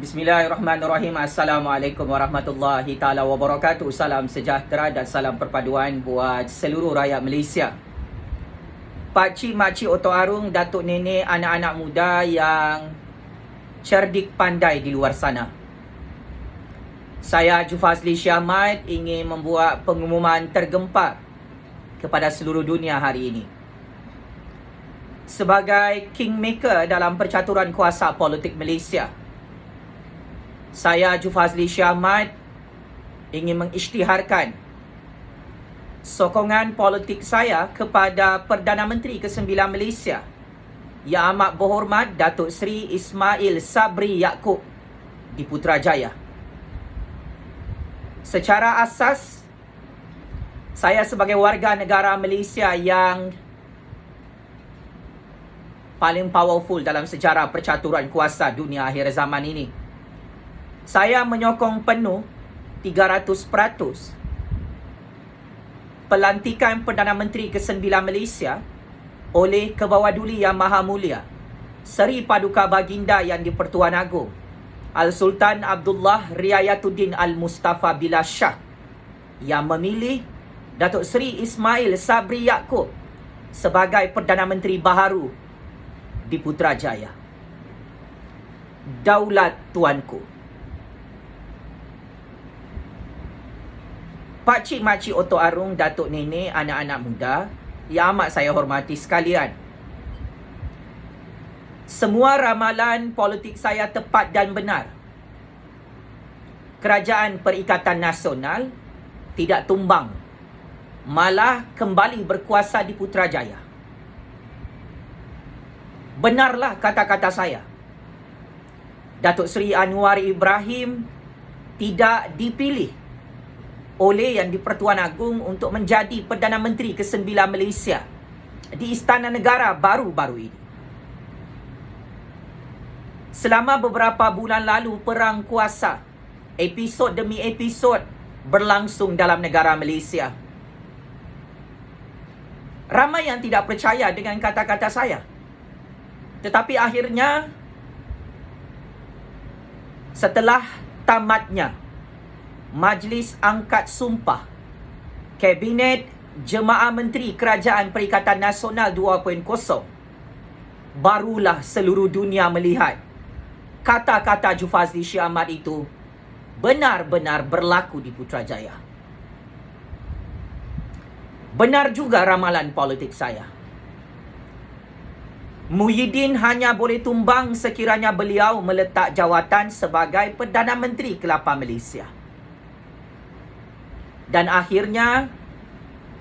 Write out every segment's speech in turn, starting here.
Bismillahirrahmanirrahim. Assalamualaikum warahmatullahi taala wabarakatuh. Salam sejahtera dan salam perpaduan buat seluruh rakyat Malaysia. Pakcik, makcik, otok arung, datuk nenek, anak-anak muda yang cerdik pandai di luar sana. Saya Jufazli Syahmat ingin membuat pengumuman tergempar kepada seluruh dunia hari ini. Sebagai kingmaker dalam percaturan kuasa politik Malaysia, saya Jufazli Syahmat ingin mengisytiharkan sokongan politik saya kepada Perdana Menteri ke-9 Malaysia Yang Amat Berhormat Datuk Seri Ismail Sabri Yaakob di Putrajaya. Secara asas, saya sebagai warga negara Malaysia yang paling powerful dalam sejarah percaturan kuasa dunia akhir zaman ini, saya menyokong penuh 300% pelantikan Perdana Menteri ke-9 Malaysia oleh Kebawaduli Yang Maha Mulia Seri Paduka Baginda Yang di-Pertuan Agong Al-Sultan Abdullah Riayatuddin Al-Mustafa Billah Shah, yang memilih Datuk Seri Ismail Sabri Yaakob sebagai Perdana Menteri baharu di Putrajaya. Daulat tuanku. Pakcik, makcik, otok arung, datuk nenek, anak-anak muda yang amat saya hormati sekalian. Semua ramalan politik saya tepat dan benar. Kerajaan Perikatan Nasional tidak tumbang, malah kembali berkuasa di Putrajaya. Benarlah kata-kata saya. Datuk Seri Anwar Ibrahim tidak dipilih oleh Yang di-Pertuan Agong untuk menjadi Perdana Menteri ke-9 Malaysia di Istana Negara baru-baru ini. Selama beberapa bulan lalu, perang kuasa, episod demi episod berlangsung dalam negara Malaysia. Ramai yang tidak percaya dengan kata-kata saya. Tetapi akhirnya, setelah tamatnya Majlis Angkat Sumpah Kabinet Jemaah Menteri Kerajaan Perikatan Nasional 2.0, barulah seluruh dunia melihat kata-kata Jufazli Syahmat itu benar-benar berlaku di Putrajaya. Benar juga ramalan politik saya. Muhyiddin hanya boleh tumbang sekiranya beliau meletak jawatan sebagai Perdana Menteri ke-8 Malaysia. Dan akhirnya,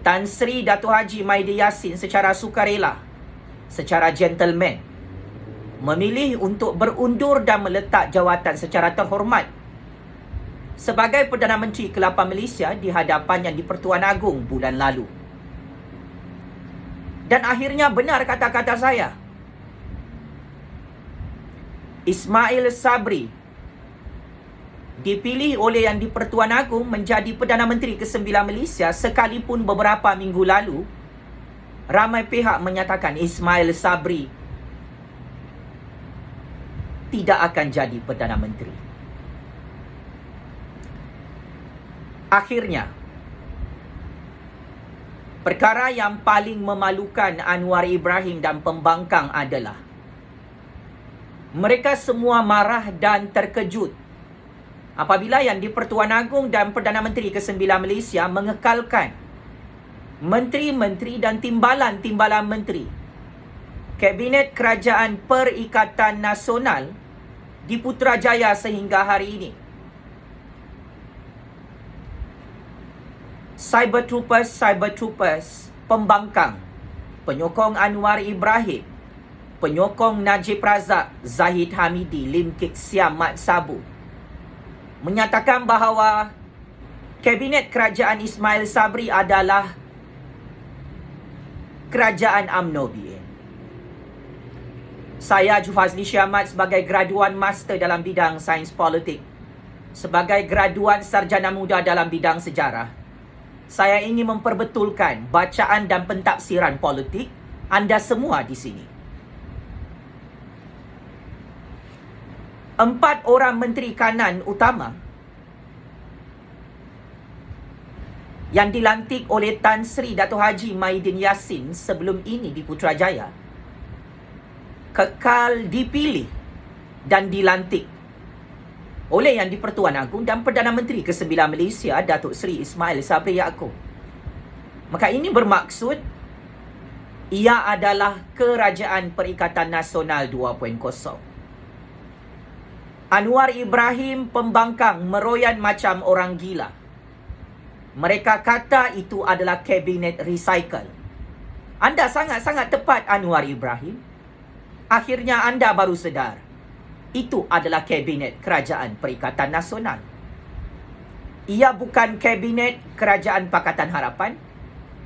Tan Sri Dato' Haji Maidy Yassin secara sukarela, secara gentleman, memilih untuk berundur dan meletak jawatan secara terhormat sebagai Perdana Menteri ke-8 Malaysia di hadapan Yang di-Pertuan Agong bulan lalu. Dan akhirnya benar kata-kata saya. Ismail Sabri dipilih oleh Yang di-Pertuan Agong menjadi Perdana Menteri ke-9 Malaysia, sekalipun beberapa minggu lalu ramai pihak menyatakan Ismail Sabri tidak akan jadi Perdana Menteri. Akhirnya, perkara yang paling memalukan Anwar Ibrahim dan pembangkang adalah mereka semua marah dan terkejut apabila Yang di-Pertuan Agong dan Perdana Menteri ke-9 Malaysia mengekalkan menteri-menteri dan timbalan-timbalan menteri Kabinet Kerajaan Perikatan Nasional di Putrajaya sehingga hari ini. Cyber troopers, pembangkang, penyokong Anwar Ibrahim, penyokong Najib Razak, Zahid Hamidi, Lim Kit Siam, Mat Sabu, menyatakan bahawa Kabinet Kerajaan Ismail Sabri adalah Kerajaan UMNO BN. Saya Jufazli Syahmat sebagai graduan master dalam bidang sains politik, sebagai graduan sarjana muda dalam bidang sejarah, saya ingin memperbetulkan bacaan dan pentafsiran politik anda semua di sini. 4 orang menteri kanan utama yang dilantik oleh Tan Sri Dato' Haji Muhyiddin Yassin sebelum ini di Putrajaya kekal dipilih dan dilantik oleh Yang di-Pertuan Agong dan Perdana Menteri ke-9 Malaysia Datuk Seri Ismail Sabri Yaakob. Maka ini bermaksud ia adalah Kerajaan Perikatan Nasional 2.0. Anwar Ibrahim pembangkang meroyan macam orang gila. Mereka kata itu adalah kabinet recycle. Anda sangat-sangat tepat, Anwar Ibrahim. Akhirnya anda baru sedar. Itu adalah kabinet Kerajaan Perikatan Nasional. Ia bukan kabinet Kerajaan Pakatan Harapan.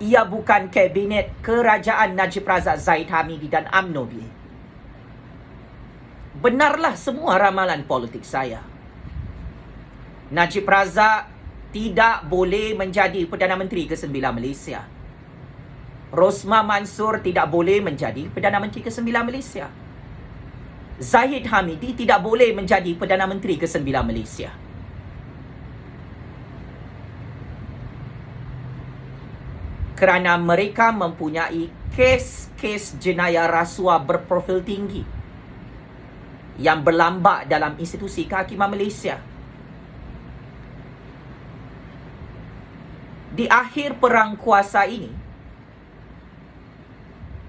Ia bukan kabinet Kerajaan Najib Razak Zahid Hamidi dan UMNO. Benarlah semua ramalan politik saya. Najib Razak tidak boleh menjadi Perdana Menteri ke-9 Malaysia. Rosmah Mansur tidak boleh menjadi Perdana Menteri ke-9 Malaysia. Zahid Hamidi tidak boleh menjadi Perdana Menteri ke-9 Malaysia. Kerana mereka mempunyai kes-kes jenayah rasuah berprofil tinggi yang berlambak dalam institusi kehakiman Malaysia. Di akhir perang kuasa ini,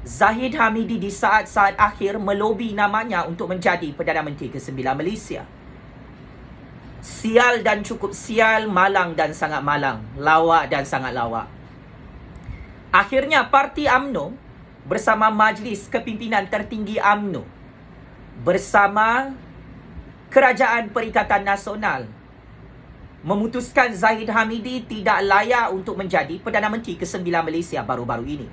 Zahid Hamidi di saat-saat akhir melobi namanya untuk menjadi Perdana Menteri ke-9 Malaysia. Sial dan cukup sial, malang dan sangat malang, lawak dan sangat lawak. Akhirnya parti UMNO bersama Majlis Kepimpinan Tertinggi UMNO bersama Kerajaan Perikatan Nasional memutuskan Zahid Hamidi tidak layak untuk menjadi Perdana Menteri ke-9 Malaysia baru-baru ini.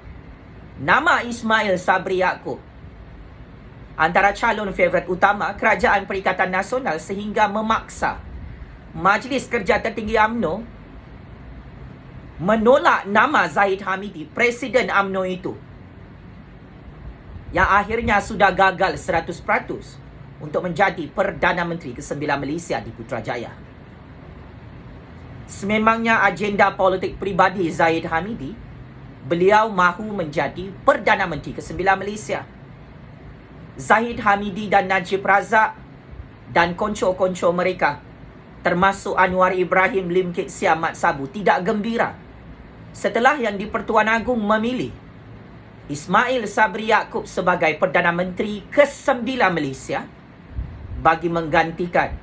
Nama Ismail Sabri Yaakob antara calon favorit utama Kerajaan Perikatan Nasional sehingga memaksa Majlis Kerja Tertinggi UMNO menolak nama Zahid Hamidi, Presiden UMNO itu, yang akhirnya sudah gagal 100% untuk menjadi Perdana Menteri ke-9 Malaysia di Putrajaya. Sememangnya agenda politik pribadi Zahid Hamidi, beliau mahu menjadi Perdana Menteri ke-9 Malaysia. Zahid Hamidi dan Najib Razak dan konco-konco mereka, termasuk Anwar Ibrahim, Lim Kit Siam, Mat Sabu, tidak gembira setelah Yang di-Pertuan Agong memilih Ismail Sabri Yaakob sebagai Perdana Menteri ke-9 Malaysia bagi menggantikan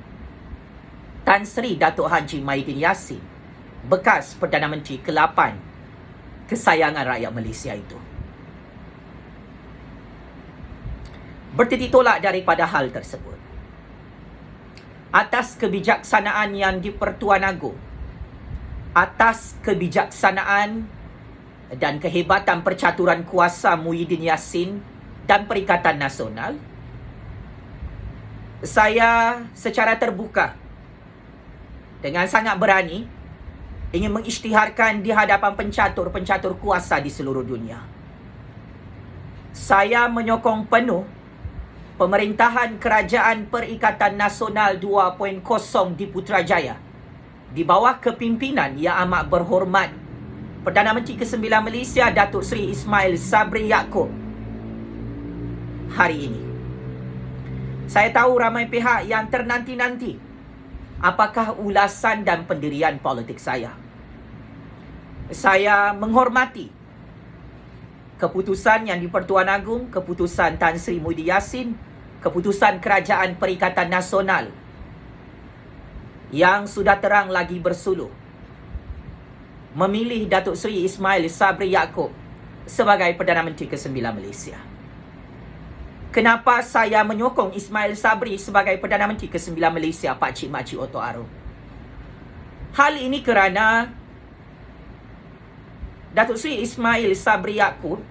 Tan Sri Dato' Haji Muhyiddin Yassin, bekas Perdana Menteri ke-8 kesayangan rakyat Malaysia itu. Bertitik tolak daripada hal tersebut, atas kebijaksanaan Yang di-Pertuan Agong, atas kebijaksanaan dan kehebatan percaturan kuasa Muhyiddin Yassin dan Perikatan Nasional, saya secara terbuka dengan sangat berani ingin mengisytiharkan di hadapan pencatur-pencatur kuasa di seluruh dunia. Saya menyokong penuh pemerintahan Kerajaan Perikatan Nasional 2.0 di Putrajaya di bawah kepimpinan Yang Amat Berhormat Perdana Menteri ke-9 Malaysia Datuk Seri Ismail Sabri Yaakob hari ini. Saya tahu ramai pihak yang ternanti-nanti apakah ulasan dan pendirian politik saya. Saya menghormati keputusan Yang di-Pertuan Agong, keputusan Tan Sri Muhyiddin Yassin, keputusan Kerajaan Perikatan Nasional yang sudah terang lagi bersuluh memilih Datuk Seri Ismail Sabri Yaakob sebagai Perdana Menteri ke-9 Malaysia. Kenapa saya menyokong Ismail Sabri sebagai Perdana Menteri ke-9 Malaysia, Pak Cik Mak Cik Oto Aro? Hal ini kerana Datuk Seri Ismail Sabri Yaakob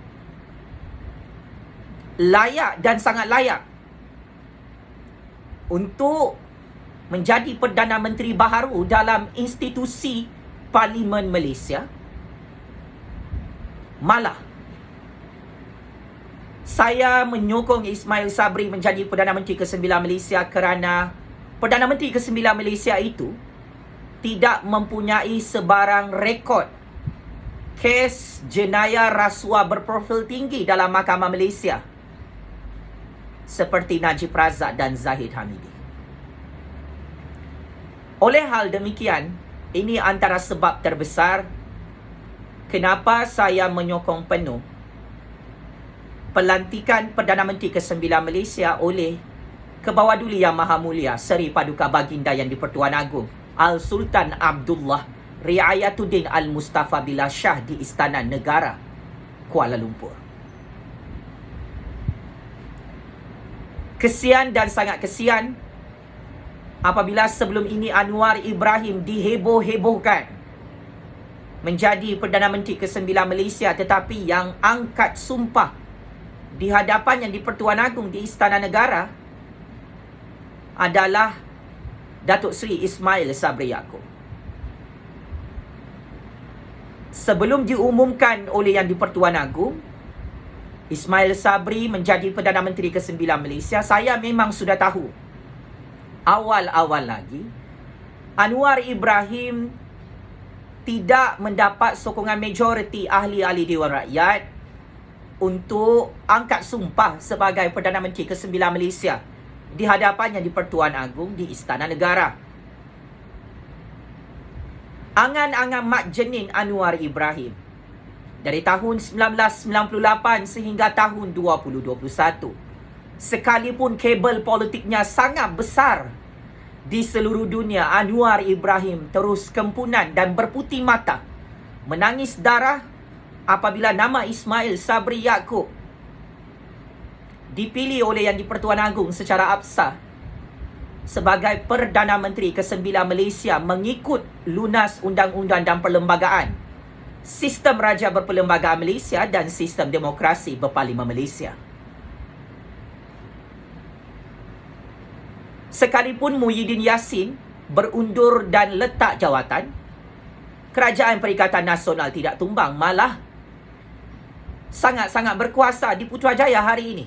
layak dan sangat layak untuk menjadi Perdana Menteri baharu dalam institusi Parlimen Malaysia. Malah, saya menyokong Ismail Sabri menjadi Perdana Menteri ke-9 Malaysia kerana Perdana Menteri ke-9 Malaysia itu tidak mempunyai sebarang rekod kes jenayah rasuah berprofil tinggi dalam Mahkamah Malaysia seperti Najib Razak dan Zahid Hamidi. Oleh hal demikian, ini antara sebab terbesar kenapa saya menyokong penuh pelantikan Perdana Menteri ke-9 Malaysia oleh Kebawah-Duli Yang Maha Mulia Seri Paduka Baginda Yang di-Pertuan Agong Al-Sultan Abdullah Riayatuddin Al-Mustafa Billah Shah di Istana Negara, Kuala Lumpur. Kesian dan sangat kesian apabila sebelum ini Anwar Ibrahim diheboh-hebohkan menjadi Perdana Menteri ke-9 Malaysia, tetapi yang angkat sumpah di hadapan Yang di-Pertuan Agong di Istana Negara adalah Datuk Seri Ismail Sabri Yaakob. Sebelum diumumkan oleh Yang di-Pertuan Agong Ismail Sabri menjadi Perdana Menteri ke-9 Malaysia, saya memang sudah tahu awal-awal lagi Anwar Ibrahim tidak mendapat sokongan majoriti ahli-ahli Dewan Rakyat untuk angkat sumpah sebagai Perdana Menteri ke-9 Malaysia di hadapan Yang di-Pertuan Agong di Istana Negara. Angan-angan mak jenin Anwar Ibrahim dari tahun 1998 sehingga tahun 2021, sekalipun kabel politiknya sangat besar di seluruh dunia, Anwar Ibrahim terus kempunan dan berputih mata, menangis darah apabila nama Ismail Sabri Yaakob dipilih oleh Yang di-Pertuan Agong secara absah sebagai Perdana Menteri ke-9 Malaysia mengikut lunas undang-undang dan perlembagaan, sistem Raja Berperlembagaan Malaysia dan sistem demokrasi berparlimen Malaysia. Sekalipun Muhyiddin Yassin berundur dan letak jawatan, Kerajaan Perikatan Nasional tidak tumbang, malah sangat-sangat berkuasa di Putrajaya hari ini.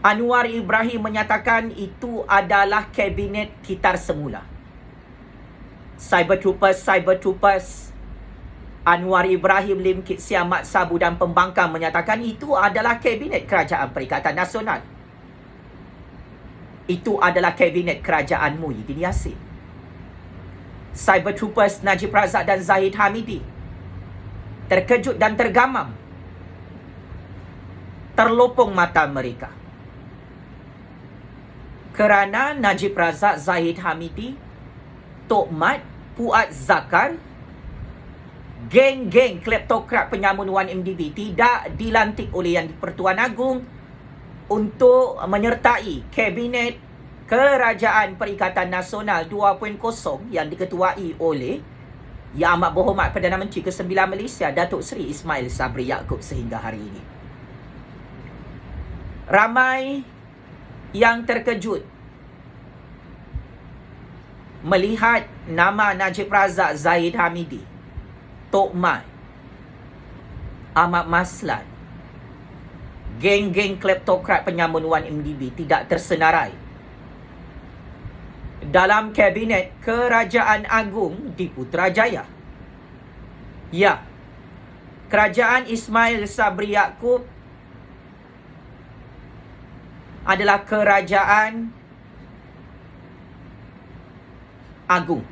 Anwar Ibrahim menyatakan itu adalah kabinet kitar semula. Cyber Troopers Anwar Ibrahim, Lim Kit Siang, Mat Sabu dan pembangkang menyatakan itu adalah kabinet Kerajaan Perikatan Nasional. Itu adalah kabinet kerajaan Muhyiddin Yassin. Cyber Troopers Najib Razak dan Zahid Hamidi terkejut dan tergamam, terlopong mata mereka kerana Najib Razak, Zahid Hamidi, Tok Mat, Puat Zakar, geng-geng kleptokrat penyamun 1MDB tidak dilantik oleh Yang di-Pertuan Agong untuk menyertai Kabinet Kerajaan Perikatan Nasional 2.0 yang diketuai oleh Yang Amat Berhormat Perdana Menteri ke-9 Malaysia Datuk Seri Ismail Sabri Yaakob sehingga hari ini. Ramai yang terkejut melihat nama Najib Razak, Zahid Hamidi, Tok Mat, Ahmad Maslan, geng-geng kleptokrat penyamun 1MDB tidak tersenarai dalam Kabinet Kerajaan Agong di Putrajaya. Ya, Kerajaan Ismail Sabri Yaakob adalah kerajaan agung.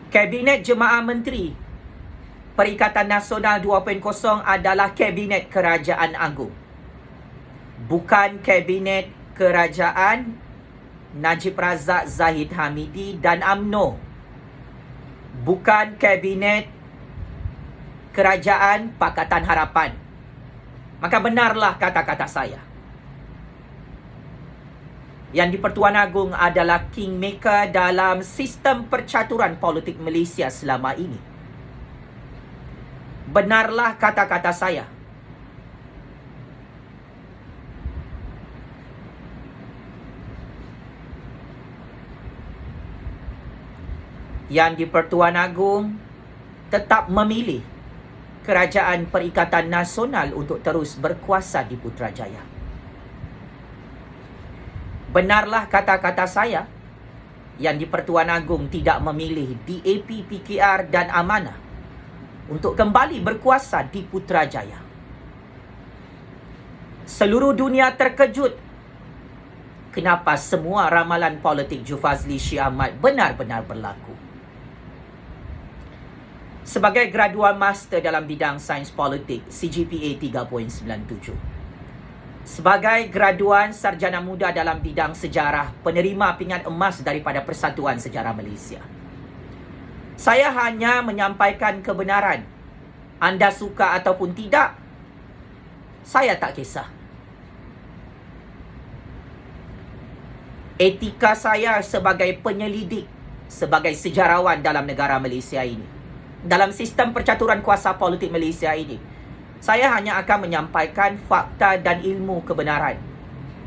Kabinet Jemaah Menteri Perikatan Nasional 2.0 adalah Kabinet Kerajaan Agung, bukan Kabinet Kerajaan Najib Razak, Zahid Hamidi dan UMNO, bukan Kabinet Kerajaan Pakatan Harapan. Maka benarlah kata-kata saya. Yang di-Pertuan Agong adalah kingmaker dalam sistem percaturan politik Malaysia selama ini. Benarlah kata-kata saya. Yang di-Pertuan Agong tetap memilih Kerajaan Perikatan Nasional untuk terus berkuasa di Putrajaya. Benarlah kata-kata saya yang di-Pertuan Agong tidak memilih DAP, PKR dan Amanah untuk kembali berkuasa di Putrajaya. Seluruh dunia terkejut kenapa semua ramalan politik Jufazli Shee Ahmad benar-benar berlaku. Sebagai graduan master dalam bidang sains politik, CGPA 3.97. Sebagai graduan sarjana muda dalam bidang sejarah, penerima pingat emas daripada Persatuan Sejarah Malaysia. Saya hanya menyampaikan kebenaran. Anda suka ataupun tidak, saya tak kisah. Etika saya sebagai penyelidik, sebagai sejarawan dalam negara Malaysia ini, dalam sistem percaturan kuasa politik Malaysia ini, saya hanya akan menyampaikan fakta dan ilmu kebenaran.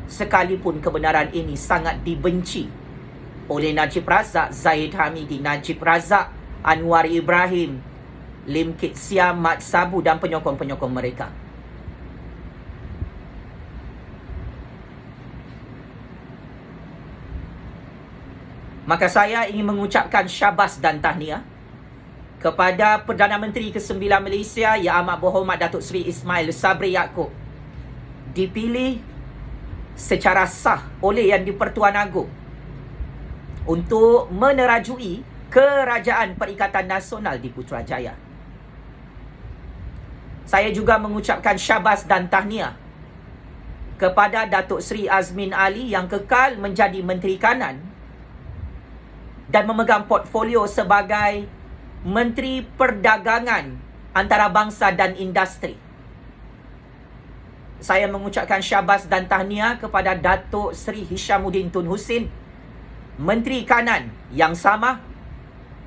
Sekalipun kebenaran ini sangat dibenci oleh Najib Razak, Zahid Hamidi, Najib Razak, Anwar Ibrahim, Lim Kit Siam, Mat Sabu dan penyokong-penyokong mereka. Maka saya ingin mengucapkan syabas dan tahniah kepada Perdana Menteri ke-9 Malaysia Yang Amat Berhormat Datuk Seri Ismail Sabri Yaakob, dipilih secara sah oleh Yang di-Pertuan Agong untuk menerajui Kerajaan Perikatan Nasional di Putrajaya. Saya juga mengucapkan syabas dan tahniah kepada Datuk Seri Azmin Ali yang kekal menjadi Menteri Kanan dan memegang portfolio sebagai Menteri Perdagangan Antarabangsa dan Industri. Saya mengucapkan syabas dan tahniah kepada Datuk Seri Hishamuddin Tun Hussein, Menteri Kanan yang sama,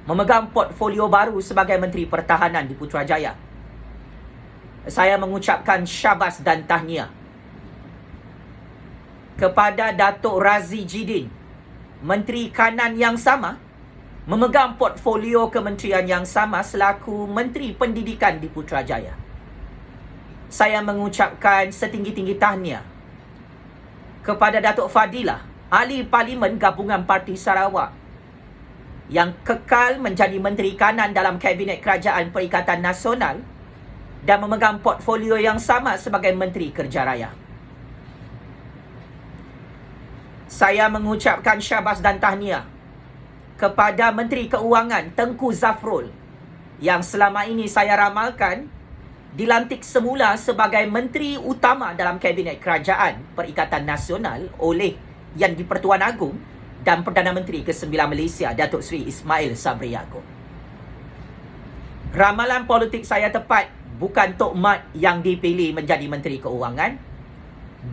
memegang portfolio baru sebagai Menteri Pertahanan di Putrajaya. Saya mengucapkan syabas dan tahniah kepada Datuk Razi Jidin, Menteri Kanan yang sama, memegang portfolio kementerian yang sama selaku Menteri Pendidikan di Putrajaya. Saya mengucapkan setinggi-tinggi tahniah kepada Datuk Fadilah, Ahli Parlimen Gabungan Parti Sarawak, yang kekal menjadi Menteri Kanan dalam Kabinet Kerajaan Perikatan Nasional dan memegang portfolio yang sama sebagai Menteri Kerja Raya. Saya mengucapkan syabas dan tahniah kepada Menteri Keuangan Tengku Zafrul yang selama ini saya ramalkan dilantik semula sebagai Menteri Utama dalam Kabinet Kerajaan Perikatan Nasional oleh Yang di-Pertuan Agong dan Perdana Menteri ke-9 Malaysia Datuk Seri Ismail Sabri Yaakob. Ramalan politik saya tepat. Bukan Tok Mat yang dipilih menjadi Menteri Keuangan,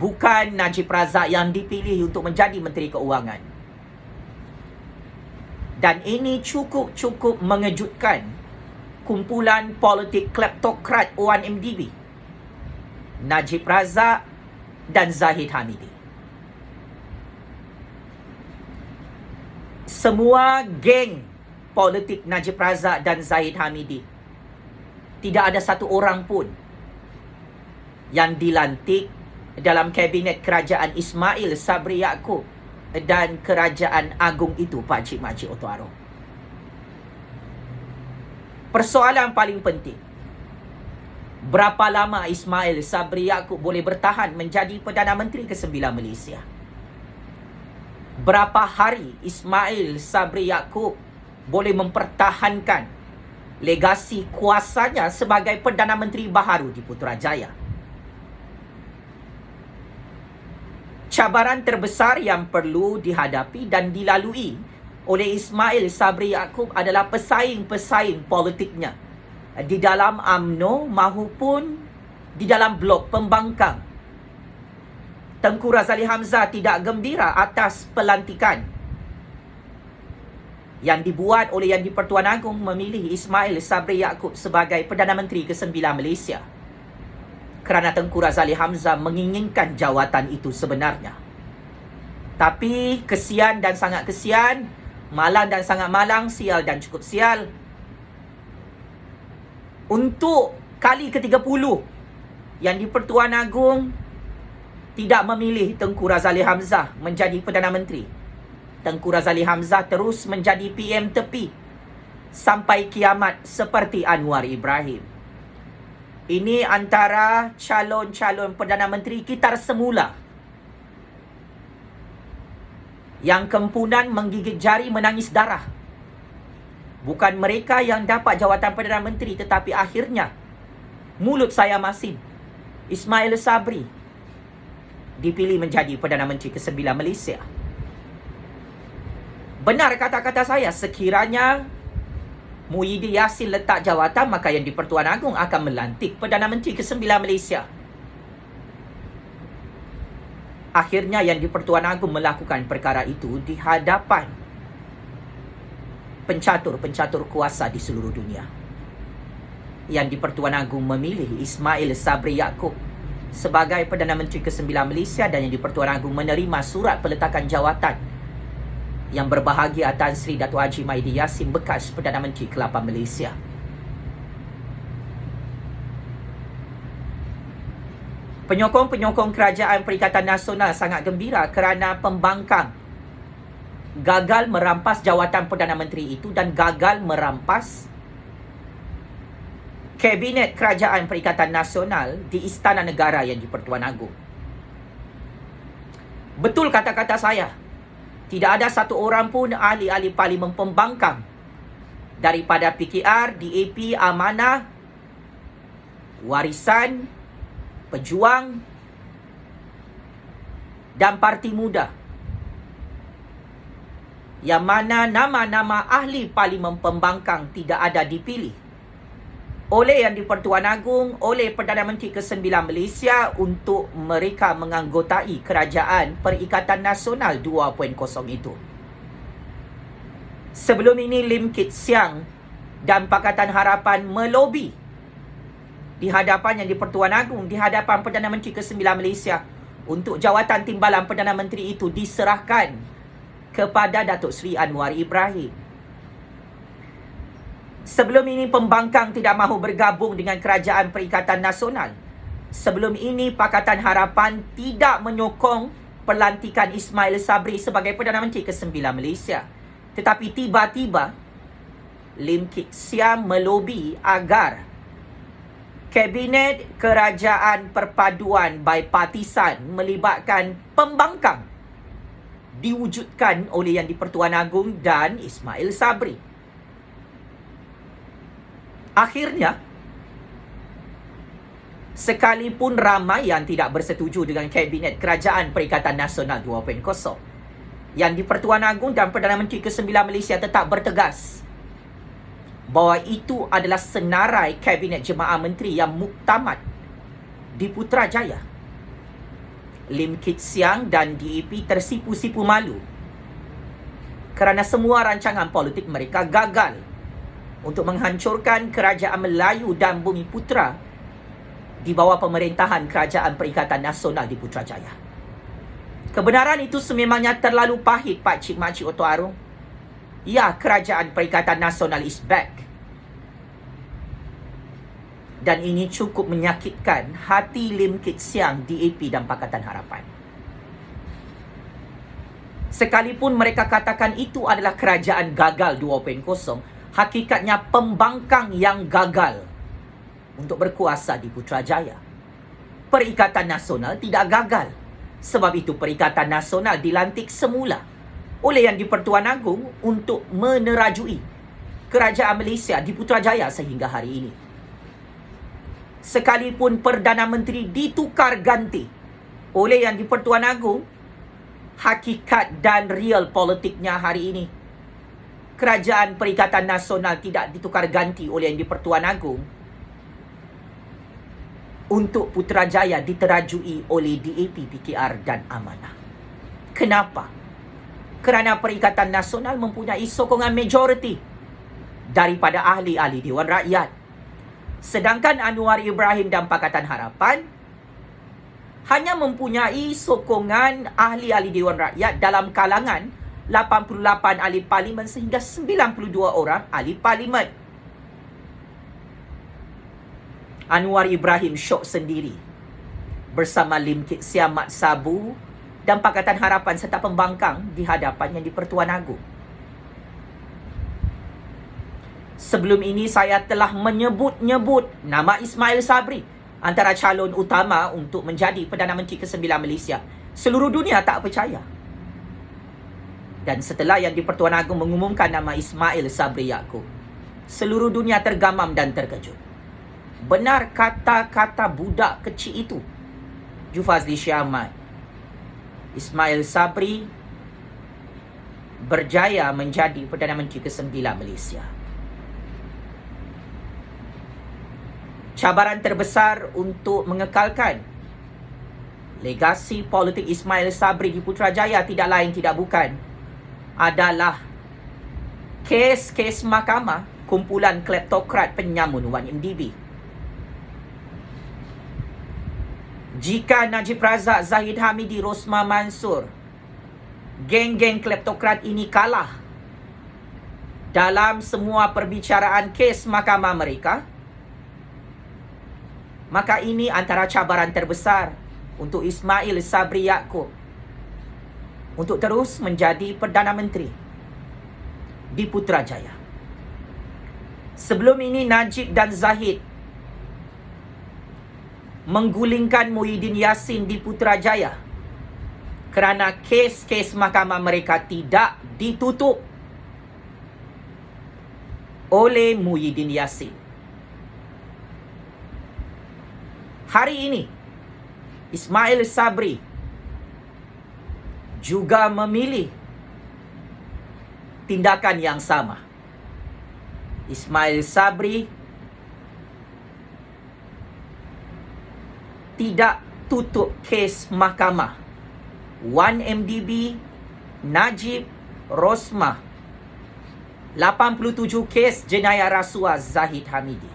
bukan Najib Razak yang dipilih untuk menjadi Menteri Keuangan. Dan ini cukup mengejutkan kumpulan politik kleptokrat ONMDB, Najib Razak dan Zahid Hamidi. Semua geng politik Najib Razak dan Zahid Hamidi, tidak ada satu orang pun yang dilantik dalam Kabinet Kerajaan Ismail Sabri Yaakob dan Kerajaan Agong itu, Pak Cik Mak Cik Oto Aro. Persoalan paling penting, berapa lama Ismail Sabri Yaakob boleh bertahan menjadi Perdana Menteri ke-9 Malaysia? Berapa hari Ismail Sabri Yaakob boleh mempertahankan legasi kuasanya sebagai Perdana Menteri baharu di Putrajaya? Cabaran terbesar yang perlu dihadapi dan dilalui oleh Ismail Sabri Yaakob adalah pesaing-pesaing politiknya di dalam UMNO maupun di dalam blok pembangkang. Tengku Razali Hamzah tidak gembira atas pelantikan yang dibuat oleh Yang di-Pertuan Agong memilih Ismail Sabri Yaakob sebagai Perdana Menteri ke-9 Malaysia, kerana Tengku Razali Hamzah menginginkan jawatan itu sebenarnya. Tapi kesian dan sangat kesian, malang dan sangat malang, sial dan cukup sial, untuk kali ke-30 yang di-Pertuan Agong tidak memilih Tengku Razali Hamzah menjadi Perdana Menteri. Tengku Razali Hamzah terus menjadi PM tepi sampai kiamat seperti Anwar Ibrahim. Ini antara calon-calon Perdana Menteri kitar semula yang kempunan menggigit jari menangis darah. Bukan mereka yang dapat jawatan Perdana Menteri, tetapi akhirnya mulut saya masin, Ismail Sabri dipilih menjadi Perdana Menteri ke-9 Malaysia. Benar kata-kata saya, sekiranya Muhyiddin Yassin letak jawatan, maka yang di-Pertuan Agong akan melantik Perdana Menteri ke-9 Malaysia. Akhirnya yang di-Pertuan Agong melakukan perkara itu di hadapan pencatur-pencatur kuasa di seluruh dunia. Yang di-Pertuan Agong memilih Ismail Sabri Yaakob sebagai Perdana Menteri ke-9 Malaysia, dan yang di-Pertuan Agong menerima surat peletakan jawatan yang berbahagia Tan Sri Dato' Haji Muhyiddin Yassin, bekas Perdana Menteri ke-8 Malaysia. Penyokong-penyokong Kerajaan Perikatan Nasional sangat gembira kerana pembangkang gagal merampas jawatan Perdana Menteri itu dan gagal merampas Kabinet Kerajaan Perikatan Nasional di Istana Negara yang di-Pertuan Agong. Betul kata-kata saya, tidak ada satu orang pun ahli-ahli parlimen pembangkang daripada PKR, DAP, Amanah, Warisan, Pejuang dan Parti Muda yang mana nama-nama ahli parlimen pembangkang tidak ada dipilih oleh yang di-Pertuan Agong, oleh Perdana Menteri ke-9 Malaysia untuk mereka menganggotai Kerajaan Perikatan Nasional 2.0 itu. Sebelum ini Lim Kit Siang dan Pakatan Harapan melobi di hadapan yang di-Pertuan Agong, di hadapan Perdana Menteri ke-9 Malaysia untuk jawatan timbalan Perdana Menteri itu diserahkan kepada Datuk Seri Anwar Ibrahim. Sebelum ini pembangkang tidak mahu bergabung dengan Kerajaan Perikatan Nasional. Sebelum ini Pakatan Harapan tidak menyokong pelantikan Ismail Sabri sebagai Perdana Menteri ke-9 Malaysia. Tetapi tiba-tiba Lim Kit Siang melobi agar Kabinet Kerajaan Perpaduan Bipartisan melibatkan pembangkang diwujudkan oleh yang di-Pertuan Agong dan Ismail Sabri. Akhirnya, sekalipun ramai yang tidak bersetuju dengan Kabinet Kerajaan Perikatan Nasional 2.0, yang di-Pertuan Agong dan Perdana Menteri ke-9 Malaysia tetap bertegas bahawa itu adalah senarai Kabinet Jemaah Menteri yang muktamad di Putrajaya. Lim Kit Siang dan DAP tersipu-sipu malu kerana semua rancangan politik mereka gagal untuk menghancurkan Kerajaan Melayu dan Bumi Putra di bawah pemerintahan Kerajaan Perikatan Nasional di Putrajaya. Kebenaran itu sememangnya terlalu pahit, Pak Cik Mak Cik Oto Arung. Ya, Kerajaan Perikatan Nasional is back. Dan ini cukup menyakitkan hati Lim Kit Siang, DAP dan Pakatan Harapan. Sekalipun mereka katakan itu adalah kerajaan gagal 2.0, hakikatnya pembangkang yang gagal untuk berkuasa di Putrajaya. Perikatan Nasional tidak gagal. Sebab itu Perikatan Nasional dilantik semula oleh yang di-Pertuan Agong untuk menerajui Kerajaan Malaysia di Putrajaya sehingga hari ini. Sekalipun Perdana Menteri ditukar ganti oleh yang di-Pertuan Agong, hakikat dan real politiknya hari ini, Kerajaan Perikatan Nasional tidak ditukar ganti oleh yang di-Pertuan Agong untuk Putrajaya diterajui oleh DAP, PKR dan Amanah. Kenapa? Kerana Perikatan Nasional mempunyai sokongan majoriti daripada ahli-ahli Dewan Rakyat. Sedangkan Anwar Ibrahim dan Pakatan Harapan hanya mempunyai sokongan ahli-ahli Dewan Rakyat dalam kalangan 88 ahli parlimen sehingga 92 orang ahli parlimen. Anwar Ibrahim syok sendiri bersama Lim Kit Siam Mat Sabu dan Pakatan Harapan serta pembangkang di hadapan Yang di-Pertuan Agong. Sebelum ini saya telah menyebut-nyebut nama Ismail Sabri antara calon utama untuk menjadi Perdana Menteri ke-9 Malaysia. Seluruh dunia tak percaya. Dan setelah Yang di-Pertuan Agong mengumumkan nama Ismail Sabri Yaakob, seluruh dunia tergamam dan terkejut. Benar kata-kata budak kecil itu, Jufazli Shah Ahmad. Ismail Sabri berjaya menjadi Perdana Menteri ke-9 Malaysia. Cabaran terbesar untuk mengekalkan legasi politik Ismail Sabri di Putrajaya tidak lain tidak bukan adalah kes-kes mahkamah kumpulan kleptokrat penyamun 1MDB. Jika Najib Razak, Zahid Hamidi, Rosmah Mansur, geng-geng kleptokrat ini kalah dalam semua perbicaraan kes mahkamah mereka, maka ini antara cabaran terbesar untuk Ismail Sabri Yaakob untuk terus menjadi Perdana Menteri di Putrajaya. Sebelum ini Najib dan Zahid menggulingkan Muhyiddin Yassin di Putrajaya kerana kes-kes mahkamah mereka tidak ditutup oleh Muhyiddin Yassin. Hari ini Ismail Sabri juga memilih tindakan yang sama. Ismail Sabri tidak tutup kes mahkamah 1MDB, Najib, Rosmah, 87 kes jenayah rasuah Zahid Hamidi.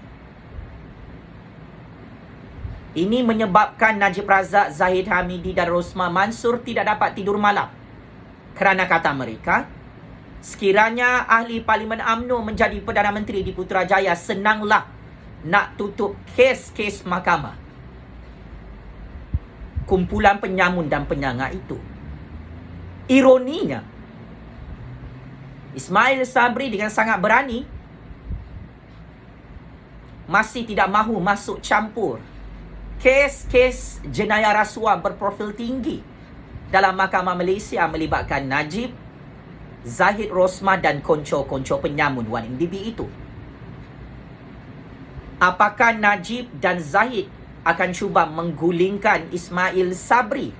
Ini menyebabkan Najib Razak, Zahid Hamidi dan Rosmah Mansur tidak dapat tidur malam. Kerana kata mereka, sekiranya ahli Parlimen UMNO menjadi Perdana Menteri di Putrajaya, senanglah nak tutup kes-kes mahkamah kumpulan penyamun dan penyangga itu. Ironinya, Ismail Sabri dengan sangat berani masih tidak mahu masuk campur kes-kes jenayah rasuah berprofil tinggi dalam Mahkamah Malaysia melibatkan Najib, Zahid, Rosmah dan konco-konco penyamun 1MDB itu. Apakah Najib dan Zahid akan cuba menggulingkan Ismail Sabri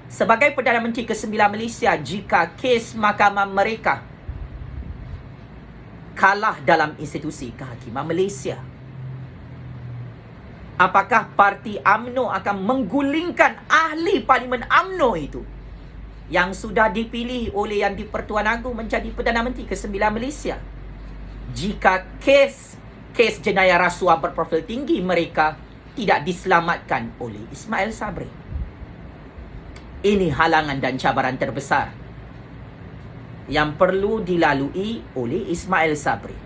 sebagai Perdana Menteri ke-9 Malaysia jika kes mahkamah mereka kalah dalam institusi kehakiman Malaysia? Apakah parti UMNO akan menggulingkan ahli Parlimen UMNO itu yang sudah dipilih oleh Yang di-Pertuan Agong menjadi Perdana Menteri ke-9 Malaysia jika kes jenayah rasuah berprofil tinggi mereka tidak diselamatkan oleh Ismail Sabri? Ini halangan dan cabaran terbesar yang perlu dilalui oleh Ismail Sabri.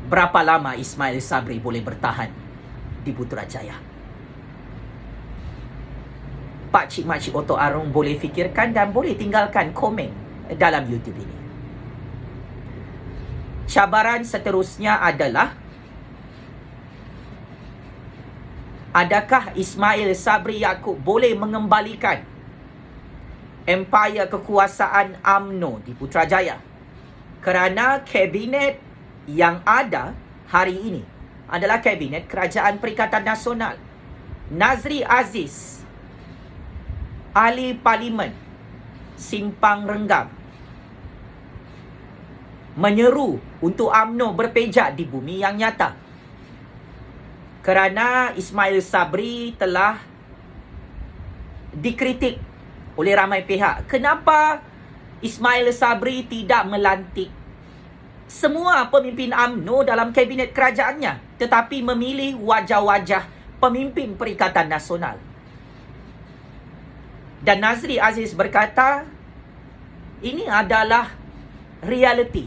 Berapa lama Ismail Sabri boleh bertahan di Putrajaya? Pakcik-makcik Otok Arung boleh fikirkan dan boleh tinggalkan komen dalam YouTube ini. Cabaran seterusnya adalah, adakah Ismail Sabri Yaakob boleh mengembalikan empayar kekuasaan UMNO di Putrajaya? Kerana kabinet yang ada hari ini adalah Kabinet Kerajaan Perikatan Nasional. Nazri Aziz, ahli Parlimen Simpang Renggam, menyeru untuk UMNO berpejak di bumi yang nyata kerana Ismail Sabri telah dikritik oleh ramai pihak. Kenapa Ismail Sabri tidak melantik semua pemimpin UMNO dalam kabinet kerajaannya, tetapi memilih wajah-wajah pemimpin Perikatan Nasional? Dan Nazri Aziz berkata, ini adalah realiti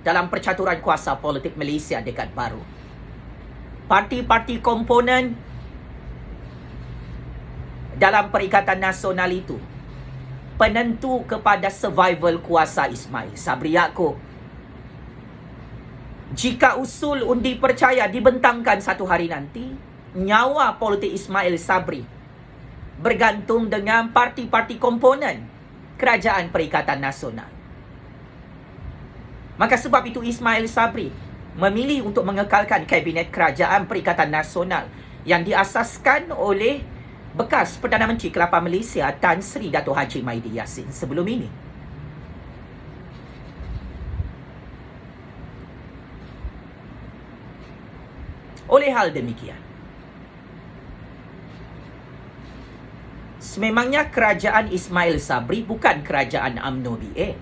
dalam percaturan kuasa politik Malaysia dekad baru. parti-parti komponen dalam Perikatan Nasional itu penentu kepada survival kuasa Ismail Sabri Yaakob. Jika usul undi percaya dibentangkan satu hari nanti, nyawa politik Ismail Sabri bergantung dengan parti-parti komponen Kerajaan Perikatan Nasional. Maka sebab itu Ismail Sabri memilih untuk mengekalkan Kabinet Kerajaan Perikatan Nasional yang diasaskan oleh bekas Perdana Menteri ke-8 Malaysia Tan Sri Dato' Haji Maidi Yassin sebelum ini. Oleh hal demikian, sememangnya kerajaan Ismail Sabri bukan kerajaan UMNO BN.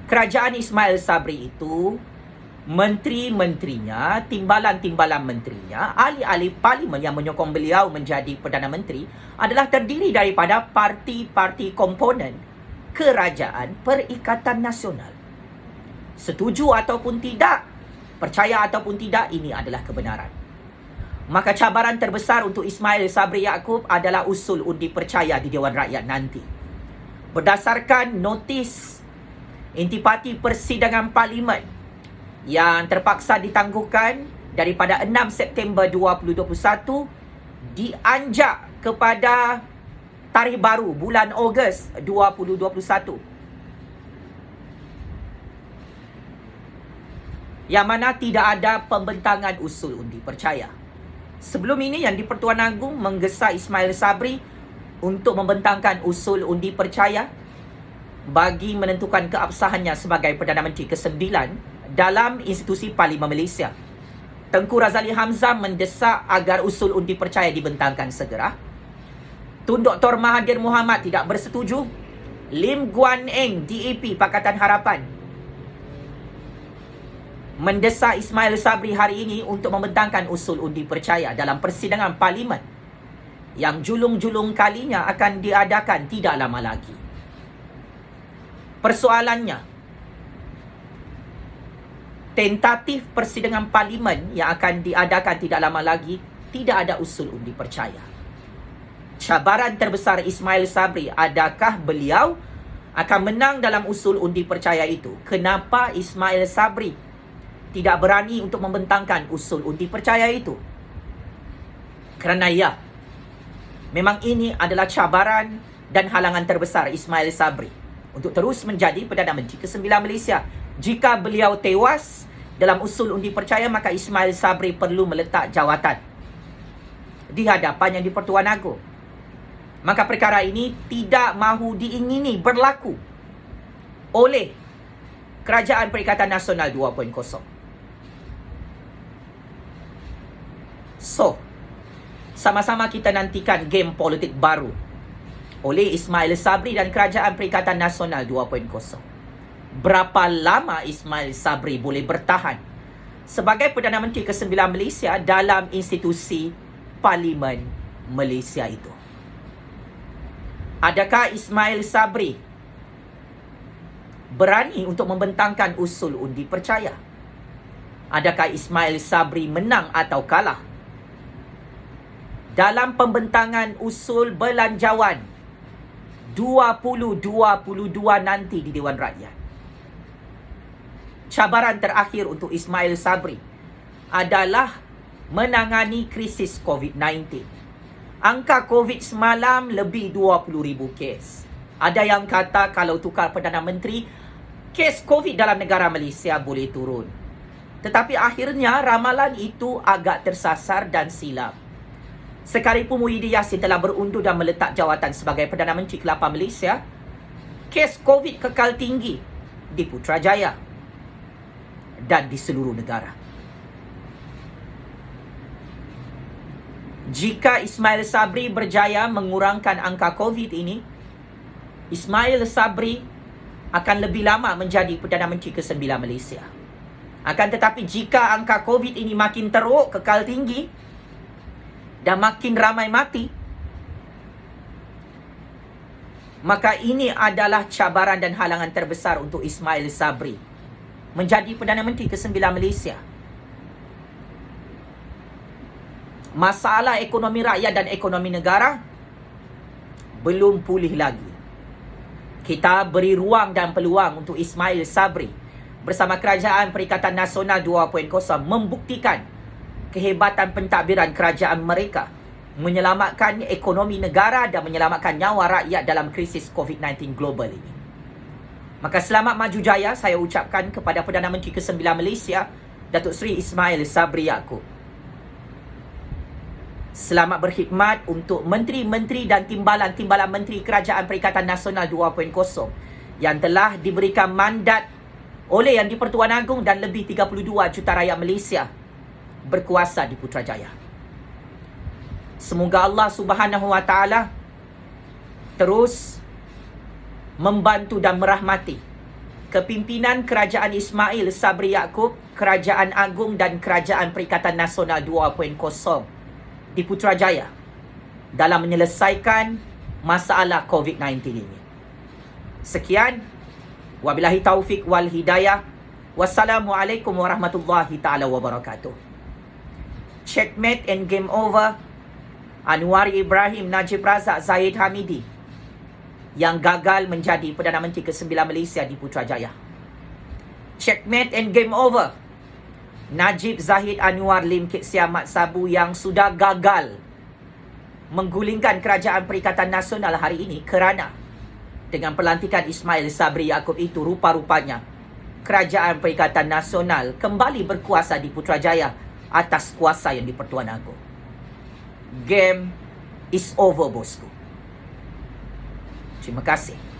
Kerajaan Ismail Sabri itu menteri-menterinya, timbalan-timbalan menterinya, ahli-ahli parlimen yang menyokong beliau menjadi Perdana Menteri adalah terdiri daripada parti-parti komponen Kerajaan Perikatan Nasional. Setuju ataupun tidak, percaya ataupun tidak, ini adalah kebenaran. Maka cabaran terbesar untuk Ismail Sabri Yaakob adalah usul undi percaya di Dewan Rakyat nanti. Berdasarkan notis intipati persidangan parlimen yang terpaksa ditangguhkan daripada 6 September 2021 dianjak kepada tarikh baru bulan Ogos 2021, yang mana tidak ada pembentangan usul undi percaya. Sebelum ini yang di-Pertuan Agong menggesa Ismail Sabri untuk membentangkan usul undi percaya bagi menentukan keabsahannya sebagai Perdana Menteri ke-9 dalam institusi Parlimen Malaysia. Tengku Razali Hamzah mendesak agar usul undi percaya dibentangkan segera. Tun Dr. Mahathir Mohamad tidak bersetuju. Lim Guan Eng, DAP Pakatan Harapan, mendesak Ismail Sabri hari ini untuk membentangkan usul undi percaya dalam persidangan parlimen yang julung-julung kalinya akan diadakan tidak lama lagi. Persoalannya, tentatif persidangan parlimen yang akan diadakan tidak lama lagi tidak ada usul undi percaya. Cabaran terbesar Ismail Sabri, adakah beliau akan menang dalam usul undi percaya itu? Kenapa Ismail Sabri tidak berani untuk membentangkan usul undi percaya itu? Kerana ya, memang ini adalah cabaran dan halangan terbesar Ismail Sabri untuk terus menjadi Perdana Menteri ke-9 Malaysia. Jika beliau tewas dalam usul undi percaya, maka Ismail Sabri perlu meletak jawatan di hadapan yang di-Pertuan Agong. Maka perkara ini tidak mahu diingini berlaku oleh Kerajaan Perikatan Nasional 2.0. So, sama-sama kita nantikan game politik baru oleh Ismail Sabri dan Kerajaan Perikatan Nasional 2.0. Berapa lama Ismail Sabri boleh bertahan sebagai Perdana Menteri ke-9 Malaysia dalam institusi Parlimen Malaysia itu? Adakah Ismail Sabri berani untuk membentangkan usul undi percaya? Adakah Ismail Sabri menang atau kalah dalam pembentangan usul belanjawan 2022 nanti di Dewan Rakyat? Cabaran terakhir untuk Ismail Sabri adalah menangani krisis COVID-19. Angka COVID semalam lebih 20,000 kes. Ada yang kata kalau tukar Perdana Menteri, kes COVID dalam negara Malaysia boleh turun. Tetapi akhirnya ramalan itu agak tersasar dan silap. Sekalipun Muhyiddin Yassin telah berundur dan meletak jawatan sebagai Perdana Menteri ke-8 Malaysia, kes COVID kekal tinggi di Putrajaya dan di seluruh negara. Jika Ismail Sabri berjaya mengurangkan angka COVID ini, Ismail Sabri akan lebih lama menjadi Perdana Menteri ke-9 Malaysia. Akan tetapi jika angka COVID ini makin teruk, kekal tinggi dan makin ramai mati, maka ini adalah cabaran dan halangan terbesar untuk Ismail Sabri menjadi Perdana Menteri ke-9 Malaysia. masalah ekonomi rakyat dan ekonomi negara belum pulih lagi. Kita beri ruang dan peluang untuk Ismail Sabri bersama Kerajaan Perikatan Nasional 2.0 membuktikan kehebatan pentadbiran kerajaan mereka menyelamatkan ekonomi negara dan menyelamatkan nyawa rakyat dalam krisis COVID-19 global ini. Maka selamat maju jaya saya ucapkan kepada Perdana Menteri ke-9 Malaysia, Datuk Seri Ismail Sabri Yaakob. Selamat berkhidmat untuk menteri-menteri dan timbalan-timbalan menteri Kerajaan Perikatan Nasional 2.0 yang telah diberikan mandat oleh Yang di-Pertuan Agong dan lebih 32 juta rakyat Malaysia berkuasa di Putrajaya. Semoga Allah Subhanahu Wa Taala terus membantu dan merahmati kepimpinan Kerajaan Ismail Sabri Yaakob, Kerajaan Agong dan Kerajaan Perikatan Nasional 2.0 di Putrajaya dalam menyelesaikan masalah COVID-19 ini. Sekian, wabillahi taufik wal hidayah. Wassalamualaikum warahmatullahi taala wabarakatuh. Checkmate and game over. Anwar Ibrahim, Najib Razak, Zahid Hamidi yang gagal menjadi Perdana Menteri ke-9 Malaysia di Putrajaya. Checkmate and game over. Najib Zahid Anwar Lim Kit Siam Mat Sabu yang sudah gagal menggulingkan Kerajaan Perikatan Nasional hari ini kerana dengan pelantikan Ismail Sabri Yaakob itu rupa-rupanya Kerajaan Perikatan Nasional kembali berkuasa di Putrajaya atas kuasa Yang di-Pertuan Agong. Game is over, bosku. Terima kasih.